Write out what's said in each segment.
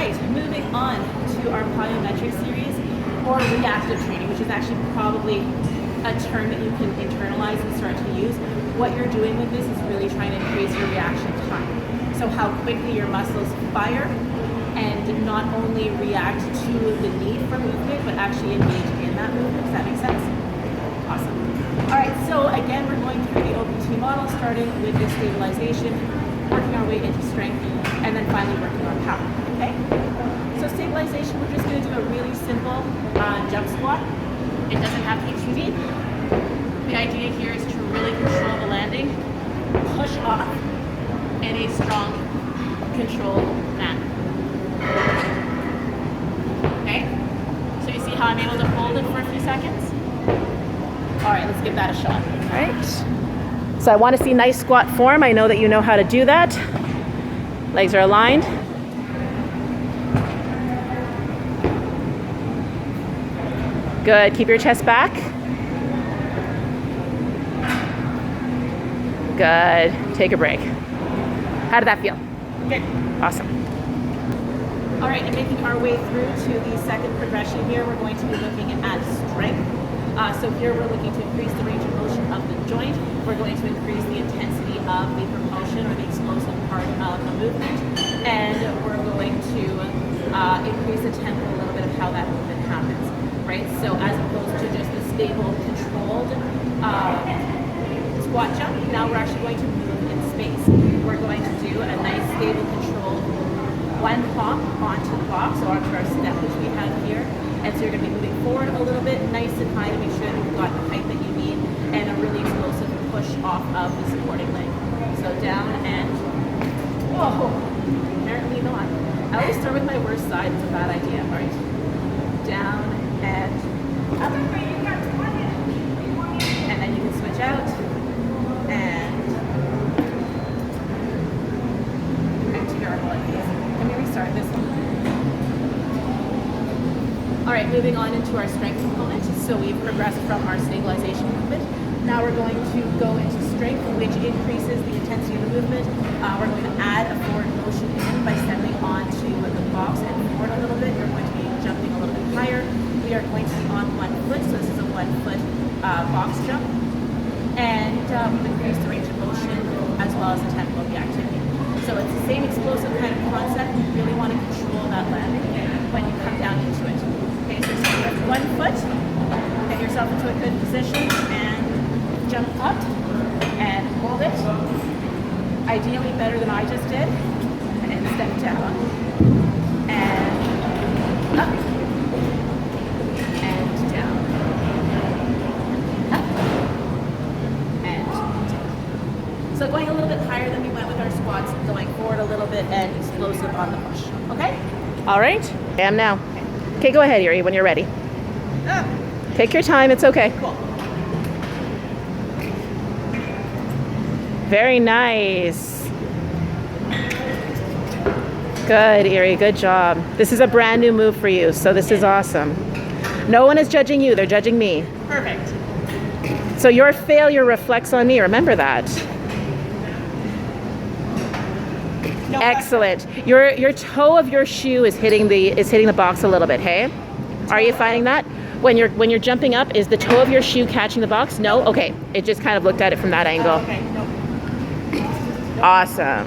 right, moving on to our plyometric series, or reactive training, which is actually probably a term that you can internalize and start to use. What you're doing with this is really trying to increase your reaction time. So how quickly your muscles fire and not only react to the need for movement, but actually engage in that movement. Does that make sense? Awesome. All right, so again, we're going through the OPT model, starting with the stabilization, working our way into strength, and then finally working on power, okay? So stabilization, we're just gonna do a really simple jump squat. It doesn't have to be too deep. The idea here is to really control the landing, push off in a strong, controlled manner. Okay? So you see how I'm able to hold it for a few seconds? All right, let's give that a shot. All right. So I want to see nice squat form. I know that you know how to do that. Legs are aligned. Good. Keep your chest back. Good. Take a break. How did that feel? Good. Awesome. All right, and making our way through to the second progression here, we're going to be looking at strength. So here we're looking to increase the range of motion of the joint. We're going to increase the intensity of the propulsion or the explosive part of the movement. And we're going to increase the tempo a little bit of how that movement happens, right? So as opposed to just the stable, controlled squat jump, now we're actually going to move in space. We're going to do a nice, stable, controlled one hop onto the box, or onto our step, which we have here. And so you're going to be moving forward a little bit, nice and high, to make sure that you've got the height that you need, and a really explosive push off of the supporting leg. So down and, whoa, apparently not. I always start with my worst side, it's a bad idea. All right, down and up. And then you can switch out, and terrible at these. Let me restart this one. All right, moving on into our strength component. So we've progressed from our stabilization movement. Now we're going to go into strength, which increases the intensity of the movement. We're going to add a forward motion in by stepping onto the box and forward a little bit. You're going to be jumping a little bit higher. We are going to be on 1 foot, so this is a 1 foot box jump. And we've increased the range of motion as well as the tempo of the activity. So it's the same explosive kind of concept. You really want to control that landing when you come down into it. Okay, so start with 1 foot, get yourself into a good position, and jump up and hold it. Ideally better than I just did. And step down and up and down. Up and down. So going a little bit higher than we went with our squats, going forward a little bit and explosive on the push. Okay? All right. I am now. Okay, go ahead, Yuri, when you're ready. Take your time, it's okay. Cool. Very nice. Good, Erie, good job. This is a brand new move for you, so this is awesome. No one is judging you, they're judging me. Perfect. So your failure reflects on me, remember that. No, excellent. Your toe of your shoe is hitting the box a little bit, hey? Are you finding that? When you're jumping up, is the toe of your shoe catching the box? No? Okay. It just kind of looked at it from that angle. Okay. Nope. Awesome.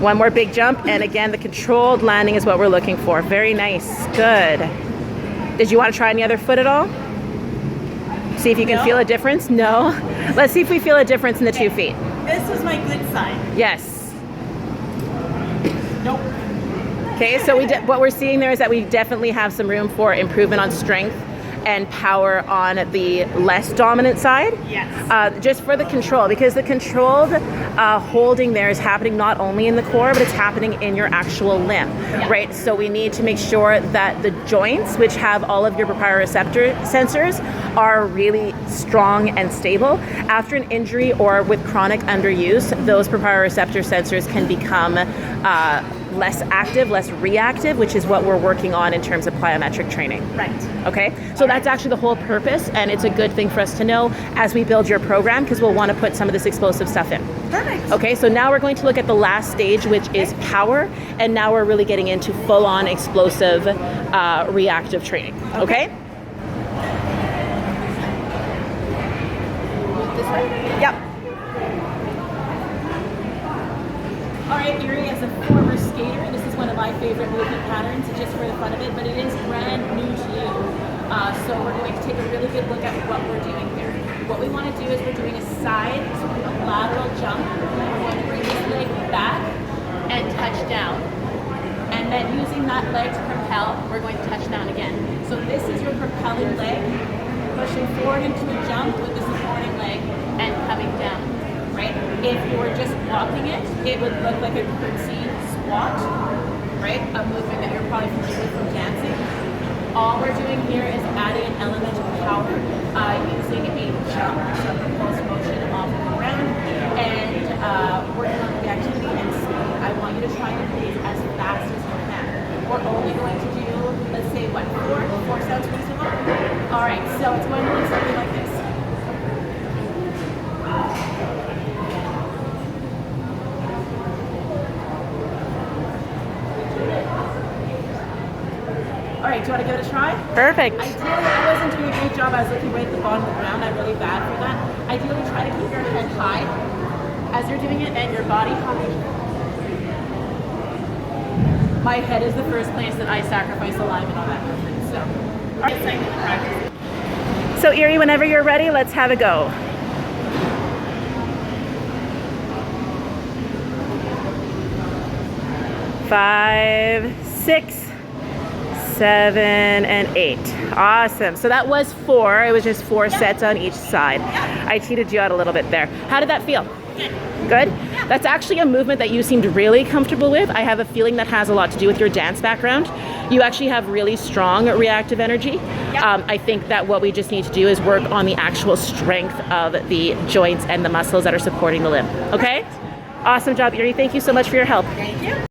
One more big jump, and again, the controlled landing is what we're looking for. Very nice. Good. Did you want to try any other foot at all? See if you can feel a difference? No? Let's see if we feel a difference in the 2 feet. This was my good side. Yes. Nope. Okay, so what we're seeing there is that we definitely have some room for improvement on strength and power on the less dominant side. Yes. Just for the control, because the controlled holding there is happening not only in the core, but it's happening in your actual limb, right? So we need to make sure that the joints, which have all of your proprioceptor sensors, are really strong and stable. After an injury or with chronic underuse, those proprioceptor sensors can become less active, less reactive, which is what we're working on in terms of plyometric training. Right. Okay, so that's actually the whole purpose, and it's a good thing for us to know as we build your program, because we'll want to put some of this explosive stuff in. Perfect. Okay, so now we're going to look at the last stage, which is power, and now we're really getting into full-on explosive reactive training. Okay? This way? Yep. All right, Erie, as a former skater, this is one of my favorite movement patterns, just for the fun of it, but it is brand new to you. So we're going to take a really good look at what we're doing here. What we want to do is we're doing a side, so a lateral jump. We're going to bring this leg back and touch down. And then using that leg to propel, we're going to touch down again. So this is your propelling leg, pushing forward into a jump with the supporting leg and coming down. Right? If you were just walking it, it would look like a curtsy squat, right? A movement that you're probably familiar with from dancing. All we're doing here is adding an element of power using a jump, so propulsive motion off the ground, and working on the activity and speed. I want you to try to move as fast as you can. We're only going to do, let's say, what, four sounds reasonable? All right, so it's going to look something like this. All right, do you want to give it a try? Perfect. Ideally, I wasn't doing a great job. I was looking right at the bottom of the ground. I'm really bad for that. Ideally, try to keep your head high as you're doing it and your body high. My head is the first place that I sacrifice alignment on that movement. So, all right, second practice. So Erie, whenever you're ready, let's have a go. 5, 6, 7, and 8. Awesome. So that was 4. It was just 4 sets on each side. I cheated you out a little bit there. How did that feel? Good? That's actually a movement that you seemed really comfortable with. I have a feeling that has a lot to do with your dance background. You actually have really strong reactive energy. I think that what we just need to do is work on the actual strength of the joints and the muscles that are supporting the limb. Okay? Awesome job, Erie. Thank you so much for your help. Thank you.